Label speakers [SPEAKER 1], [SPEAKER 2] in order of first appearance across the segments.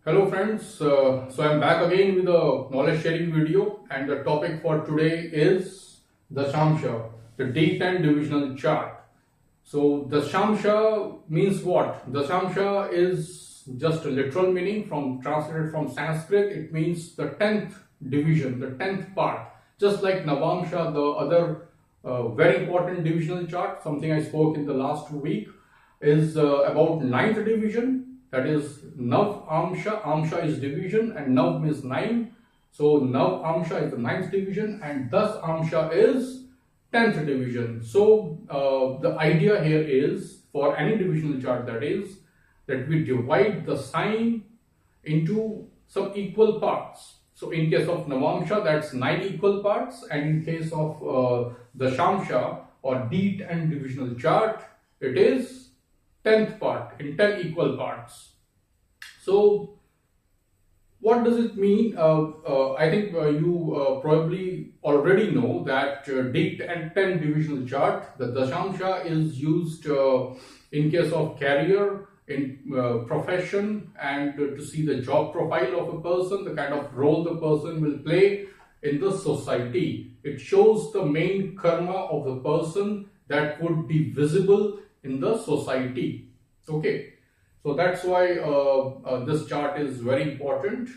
[SPEAKER 1] Hello friends, so I'm back again with a knowledge sharing video, and the topic for today is Dasamsa, the D10 divisional chart. So Dasamsa means what? Dasamsa is just a literal meaning from translated from Sanskrit. It means the 10th division, the 10th part. Just like Navamsha, the other very important divisional chart, something I spoke in the last week, is about ninth division. That is Nav Amsha. Amsha is division and Nav means 9. So Nav Amsha is the ninth division and thus Amsha is 10th division. So the idea here is for any divisional chart, that is that we divide the sign into some equal parts. So in case of Navamsha, that's 9 equal parts, and in case of the Shamsha or D10 divisional chart, it is 10th part in 10 equal parts. So what does it mean? I think you probably already know that D10 divisional chart, the Dasamsha is used in case of career, in profession, and to see the job profile of a person, the kind of role the person will play in the society. It shows the main karma of the person that would be visible in the society. Okay, so that's why this chart is very important.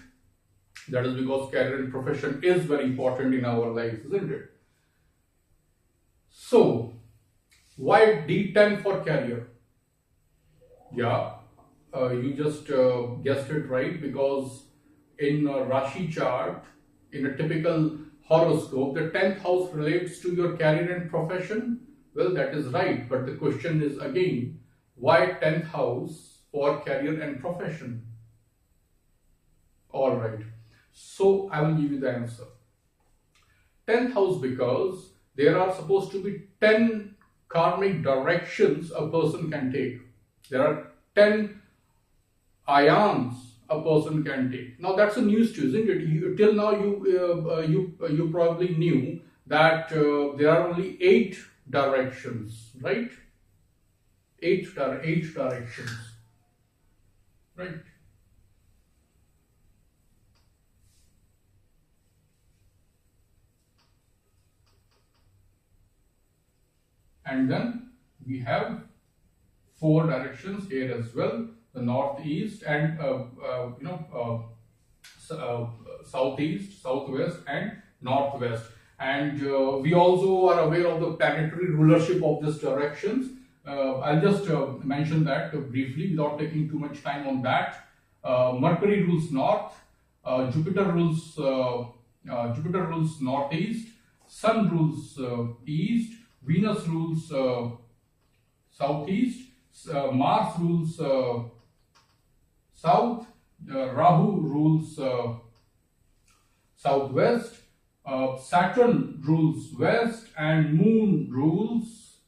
[SPEAKER 1] That is because career and profession is very important in our lives, isn't it? So why D10 for career? Yeah, you just guessed it right, because in a Rashi chart, in a typical horoscope, the 10th house relates to your career and profession. Well, that is right, but the question is again, why 10th house for career and profession? All right, so I will give you the answer. 10th house because there are supposed to be 10 karmic directions a person can take. There are 10 ayans a person can take. Now that's a news to, isn't it? Till now you probably knew that there are only 8 directions, right? 8 directions, right? And then we have 4 directions here as well: the northeast and southeast, southwest, and northwest. And we also are aware of the planetary rulership of these directions. I'll just mention that briefly without taking too much time on that. Mercury rules north, Jupiter rules northeast, Sun rules east, Venus rules southeast, Mars rules south, Rahu rules southwest, Saturn rules west, and Moon rules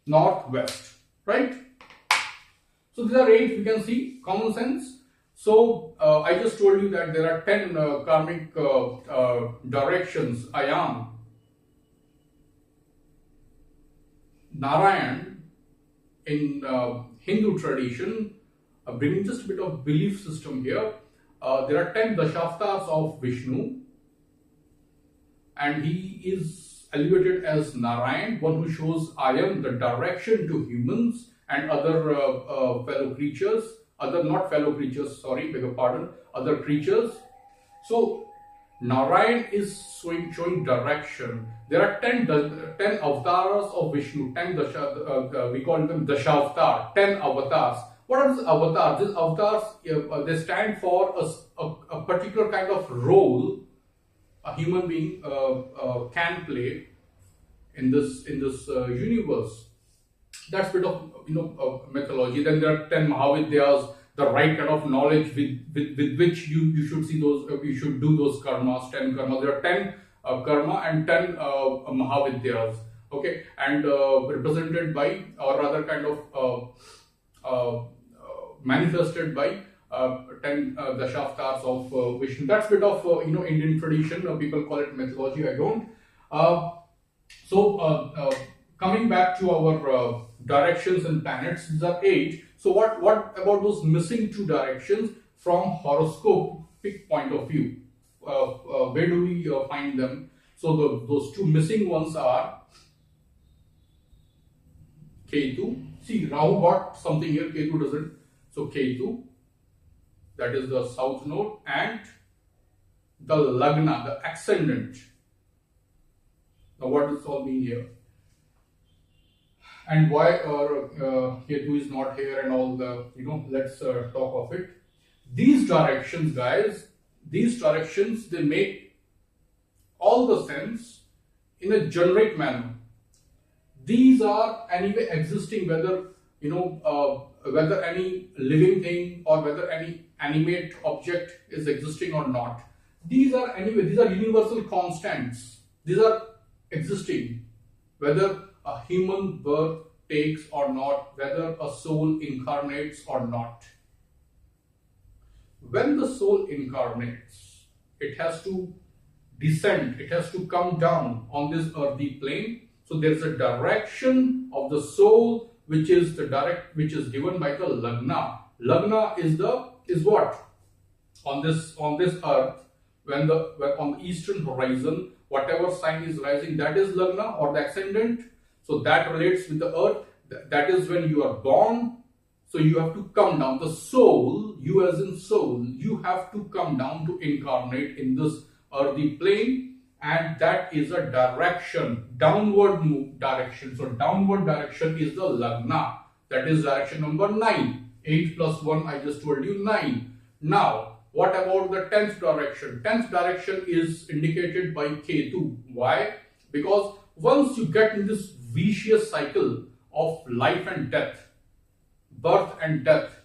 [SPEAKER 1] northwest. Right? So these are 8. We can see common sense. So I just told you that there are 10 karmic directions. Ayam, Narayan in Hindu tradition, bringing just a bit of belief system here. There are 10 dashavatars of Vishnu, and he is elevated as Narayan, one who shows Ayam, the direction to humans and other fellow creatures, other creatures. So Narayan is showing direction. There are 10 avatars of Vishnu, 10 we call them Dashavatar, 10 avatars. What are these avatars? These avatars, they stand for a particular kind of role a human being can play in this universe. That's bit of mythology. Then there are 10 Mahavidyas, the right kind of knowledge with which you should see those, you should do those karmas, 10 karmas. There are 10 karma and 10 Mahavidyas. Okay, and represented by, or rather kind of manifested by 10 dashavatars of Vishnu. That's bit of Indian tradition. People call it mythology. I don't. So coming back to our directions and planets, these are 8. So what about those missing 2 directions from horoscopic point of view? Where do we find them? So those 2 missing ones are Ketu. See, Rahu got something here, Ketu doesn't. So Ketu, that is the south node, and the Lagna, the ascendant. Now what does all mean here? And why Ketu is not here and all the, let's talk of it. These directions, guys, they make all the sense in a generic manner. These are anyway existing, whether whether any living thing or whether any animate object is existing or not. These are universal constants. These are existing, whether a human birth takes or not, whether a soul incarnates or not. When the soul incarnates, it has to descend, it has to come down on this earthy plane. So there is a direction of the soul which is given by the Lagna. Lagna is what? On this earth, when on the eastern horizon, whatever sign is rising, that is Lagna or the ascendant. So that relates with the earth. That is when you are born. So you have to come down. The soul, you as in soul, you have to come down to incarnate in this earthy plane. And that is a direction, downward move direction. So downward direction is the Lagna. That is direction number 9. 8 plus 1, I just told you 9. Now, what about the 10th direction? 10th direction is indicated by Ketu. Why? Because once you get in this vicious cycle of life and death, birth and death,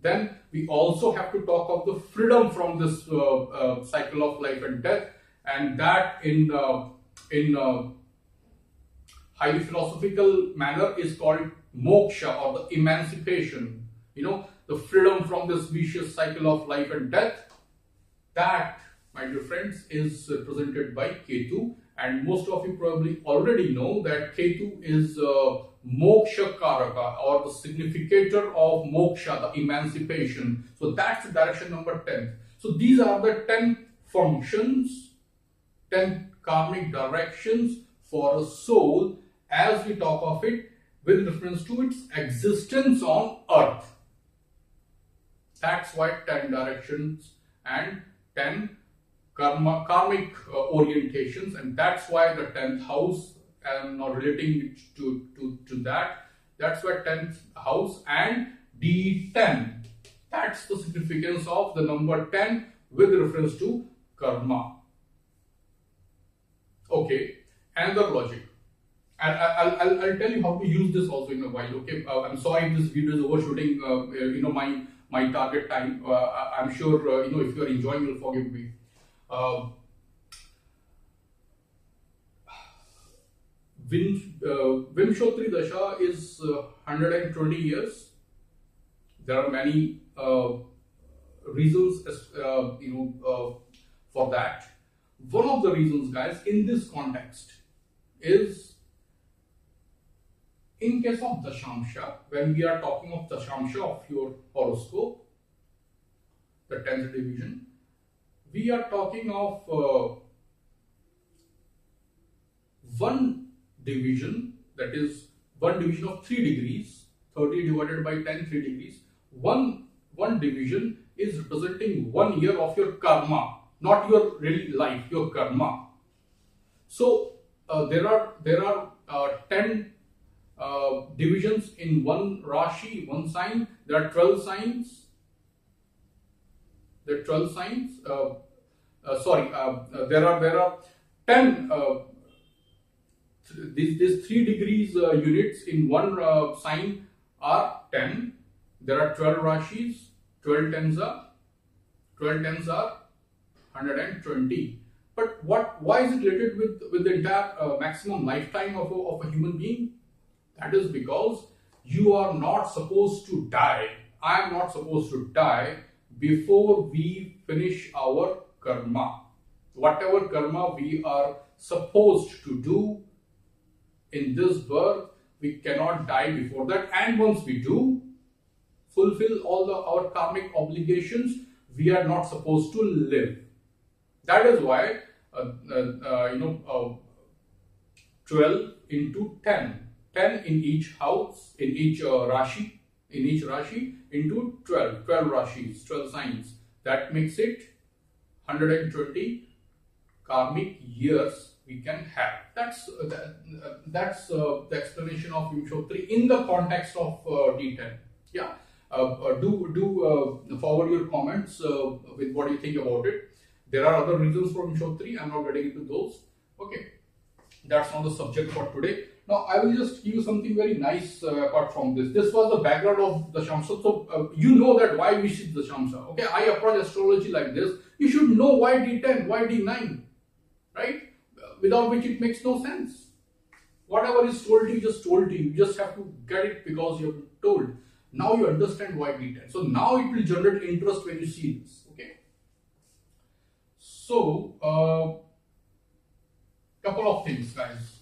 [SPEAKER 1] then we also have to talk of the freedom from this cycle of life and death. And that in highly philosophical manner is called moksha, or the emancipation. The freedom from this vicious cycle of life and death. That, my dear friends, is represented by Ketu. And most of you probably already know that Ketu is moksha karaka, or the significator of moksha, the emancipation. So that's the direction number 10. So these are the 10 functions, 10 karmic directions for a soul as we talk of it with reference to its existence on earth. That's why 10 directions and 10 karmic orientations, and that's why the 10th house, and now relating to that, that's why 10th house and D10. That's the significance of the number 10 with reference to karma. Okay, another logic, and I'll tell you how to use this also in a while. Okay, I'm sorry if this video is overshooting my target time. I'm sure if you are enjoying, you'll forgive me. Vimshotri Dasha is 120 years. There are many reasons for that. One of the reasons, guys, in this context is in case of Dasamsa, when we are talking of Dasamsa of your horoscope, the 10th division, we are talking of one division, that is one division of 3 degrees, 30 divided by 10, 3 degrees. One division is representing 1 year of your karma, not your real life, your karma. So there are 10 divisions in one Rashi, one sign. There are 12 signs. There are 12 signs. There are 10. These 3 degrees units in one sign are 10. There are 12 Rashis. 12 tens are 120. But why is it related with the entire maximum lifetime of a human being? That is because you are not supposed to die. I am not supposed to die before we finish our karma. Whatever karma we are supposed to do, in this birth, we cannot die before that, and once we do fulfill all our karmic obligations, we are not supposed to live. That is why 12 into 10, 10 in each house, in each rashi into 12 rashis, 12 signs. That makes it 120 karmic years we can have. That's the explanation of Vimshottari in the context of D10. Yeah. Do forward your comments with what you think about it. There are other reasons for Vimshottari. I'm not getting into those. Okay. That's not the subject for today. Now, I will just give you something very nice apart from this. This was the background of Dasamsa. So, you know that why we see Dasamsa. Okay, I approach astrology like this. You should know why D10, why D9, right? Without which it makes no sense. Whatever is told to you, just told to you. You just have to get it because you're told. Now you understand why D10. So, now it will generate interest when you see this. Okay. So, couple of things, guys.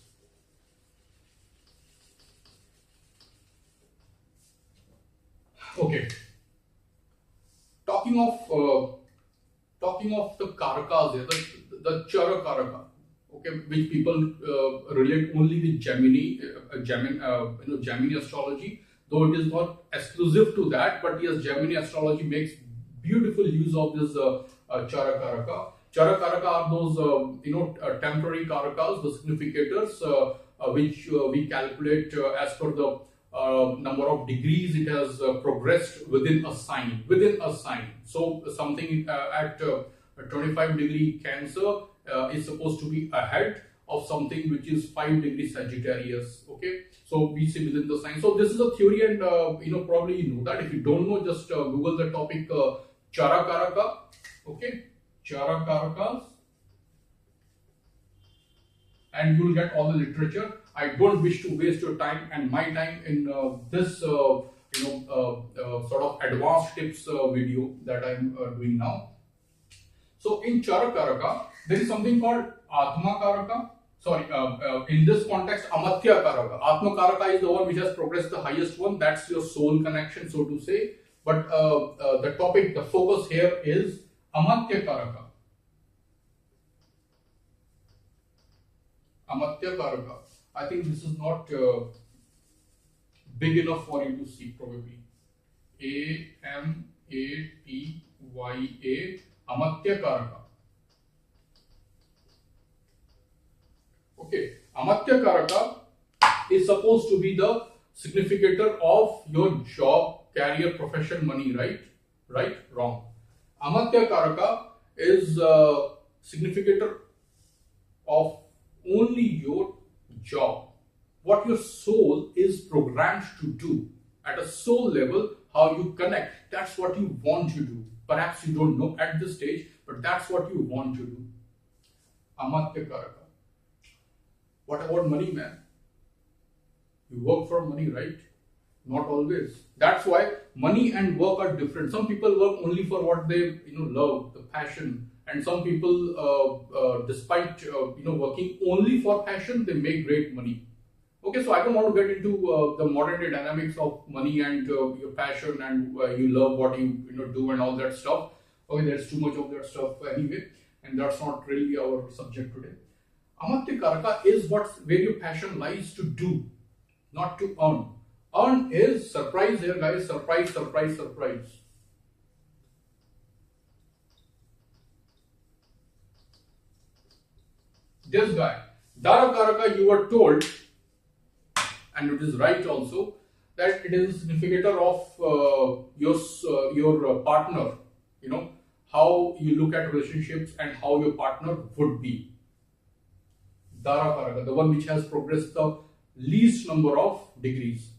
[SPEAKER 1] Okay. Talking of the karakas here, the chara karaka, okay, which people relate only with Gemini astrology, though it is not exclusive to that, but yes, Gemini astrology makes beautiful use of this chara karaka. Chara karaka are those temporary karakas, the significators, which we calculate as per the number of degrees it has progressed within a sign. So something at 25-degree Cancer is supposed to be ahead of something which is 5-degree Sagittarius. Okay, so we see within the sign. So this is a theory, and probably you know that. If you don't know, just Google the topic chara karaka. Okay, chara karakas, and you will get all the literature. I don't wish to waste your time and my time in this sort of advanced tips video that I'm doing now. So in chara karaka, there is something called atma karaka. Sorry, in this context, amatya karaka. Atma karaka is the one which has progressed the highest one. That's your soul connection, so to say. But the topic, the focus here is amatya karaka. Amatya karaka. I think this is not big enough for you to see, probably. Amatya, amatya karaka. Okay, amatya karaka is supposed to be the significator of your job, career, profession, money, right? Right? Wrong. Amatya karaka is significator of only your job, what your soul is programmed to do at a soul level, how you connect. That's what you want to do. Perhaps you don't know at this stage, but that's what you want to do. Amatya karaka. What about money, man? You work for money, right? Not always. That's why money and work are different. Some people work only for what they love, the passion. And some people, despite working only for passion, they make great money. Okay, so I don't want to get into the modern day dynamics of money and your passion and you love what you do and all that stuff. Okay, there's too much of that stuff anyway, and that's not really our subject today. Amatya karaka is where your passion lies to do, not to earn. Earn is surprise here, guys. Surprise, surprise, surprise. This guy, Dara Karaka, you were told, and it is right also, that it is a significator of your partner. How you look at relationships and how your partner would be. Dara Karaka, the one which has progressed the least number of degrees,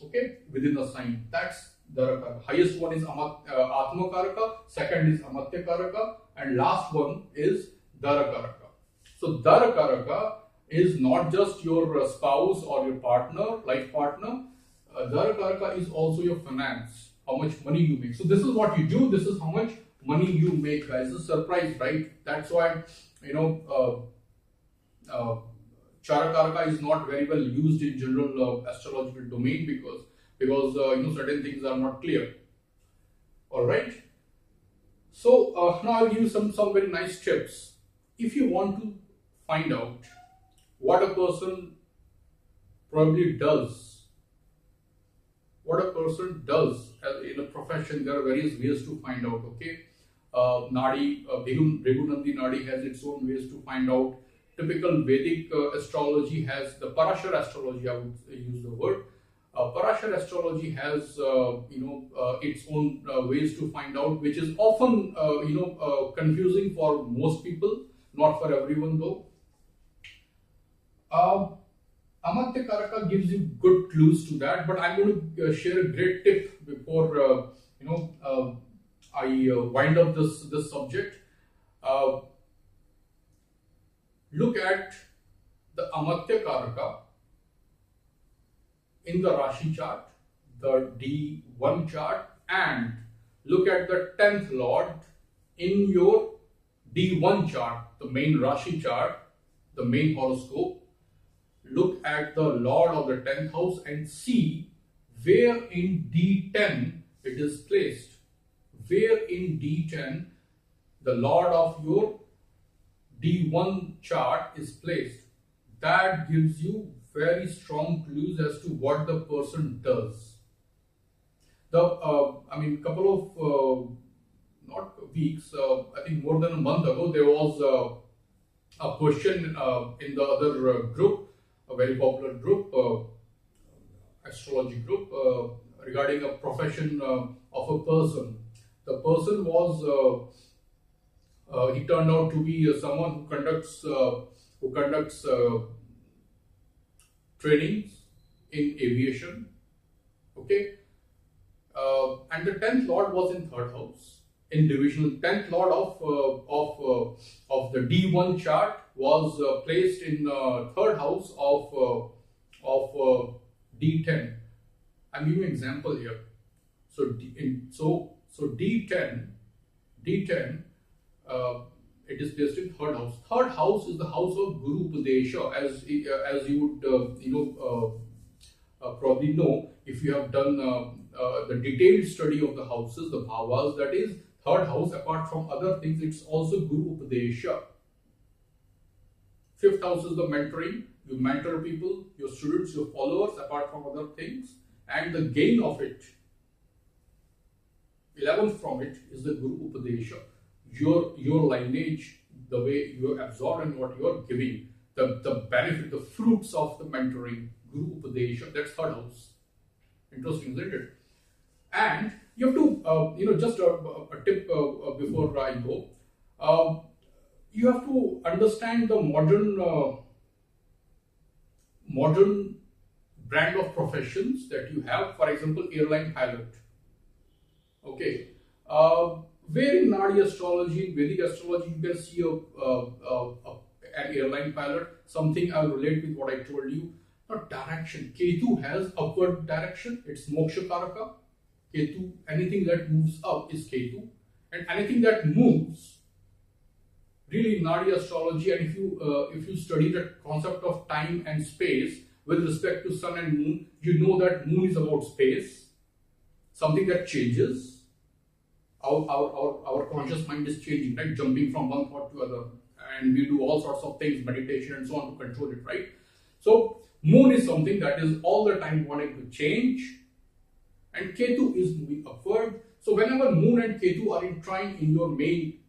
[SPEAKER 1] okay, within the sign. That's Dara Karaka. Highest one is Atma Karaka, second is Amatya Karaka, and last one is Dara Karaka. So Dara Karaka is not just your spouse or your partner, life partner. Dara Karaka is also your finance, how much money you make. So this is what you do, this is how much money you make, guys. It's a surprise, right? That's why karaka is not very well used in general astrological domain because certain things are not clear. All right. So now I'll give you some very nice tips. If you want to find out what a person probably does, in a profession, there are various ways to find out. Okay, Bhrigunandi Nadi has its own ways to find out. Typical Vedic astrology has the Parashar astrology. I would use the word. Parashar astrology has its own ways to find out, which is often confusing for most people, not for everyone though. Amatya karaka gives you good clues to that, but I'm going to share a great tip before I wind up this subject. Look at the amatya karaka in the Rashi chart, the D1 chart, and look at the 10th Lord in your D1 chart, the main Rashi chart, the main horoscope. Look at the Lord of the 10th house and see where in D10 it is placed. Where in D10 the Lord of your D1 chart is placed. That gives you very strong clues as to what the person does. Couple of not weeks, I think more than a month ago, there was a question in the other group, a very popular group, astrology group, regarding a profession of a person. The person was he turned out to be someone who conducts trainings in aviation. Okay, and the 10th Lord was in 3rd house. In divisional, 10th Lord of the D1 chart was placed in 3rd house of D10. I'm giving an example here. So D10 it is placed in 3rd house. 3rd house is the house of Guru Upadesha, as you would probably know if you have done the detailed study of the houses, the bhavas. That is 3rd house. Apart from other things, it's also Guru Upadesha. 5th house is the mentoring. You mentor people, your students, your followers, apart from other things, and the gain of it. 11th from it is the Guru Upadesha. Your lineage, the way you absorb and what you are giving, the benefit, the fruits of the mentoring, Guru Upadesha, that's 3rd house. Interesting, isn't it? And you have to, just a tip before I go, you have to understand the modern brand of professions that you have. For example, airline pilot. Okay. Where in Nadi astrology, Vedic astrology, you can see an airline pilot. Something I will relate with what I told you. Now, direction. Ketu has upward direction. It's moksha karaka. Ketu, anything that moves up is Ketu, and anything that moves, really Nadi astrology. And if you study the concept of time and space with respect to sun and moon, you know that moon is about space, something that changes. Our conscious mind is changing, right? Jumping from one thought to other, and we do all sorts of things, meditation and so on, to control it, right? So moon is something that is all the time wanting to change, and Ketu is moving upward. So whenever moon and Ketu are in trine in your main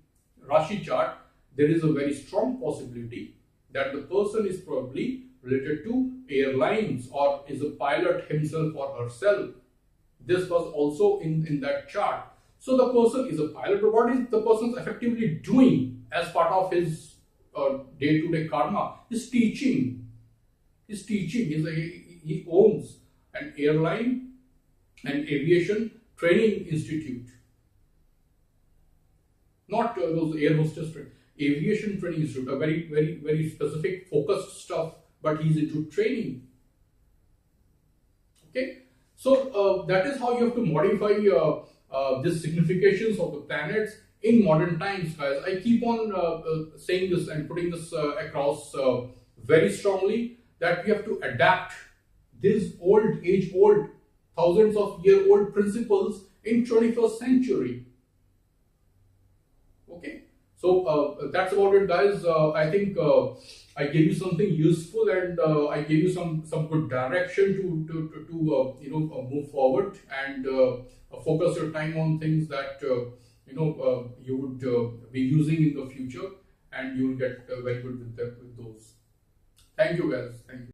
[SPEAKER 1] Rashi chart, there is a very strong possibility that the person is probably related to airlines or is a pilot himself or herself. This was also in that chart. So the person is a pilot, but what is the person effectively doing as part of his day-to-day karma? He's teaching. He owns an airline and aviation training institute. Not those air hostess training. Aviation training institute, a very, very, very specific focused stuff, but he's into training. Okay, so that is how you have to modify these significations of the planets in modern times, guys. I keep on saying this and putting this across very strongly that we have to adapt these old, thousands of year old principles in 21st century. Okay, so that's about it, guys. I think I gave you something useful, and I gave you some good direction to move forward and focus your time on things that you would be using in the future, and you will get very good with those. Thank you, guys. Thank you.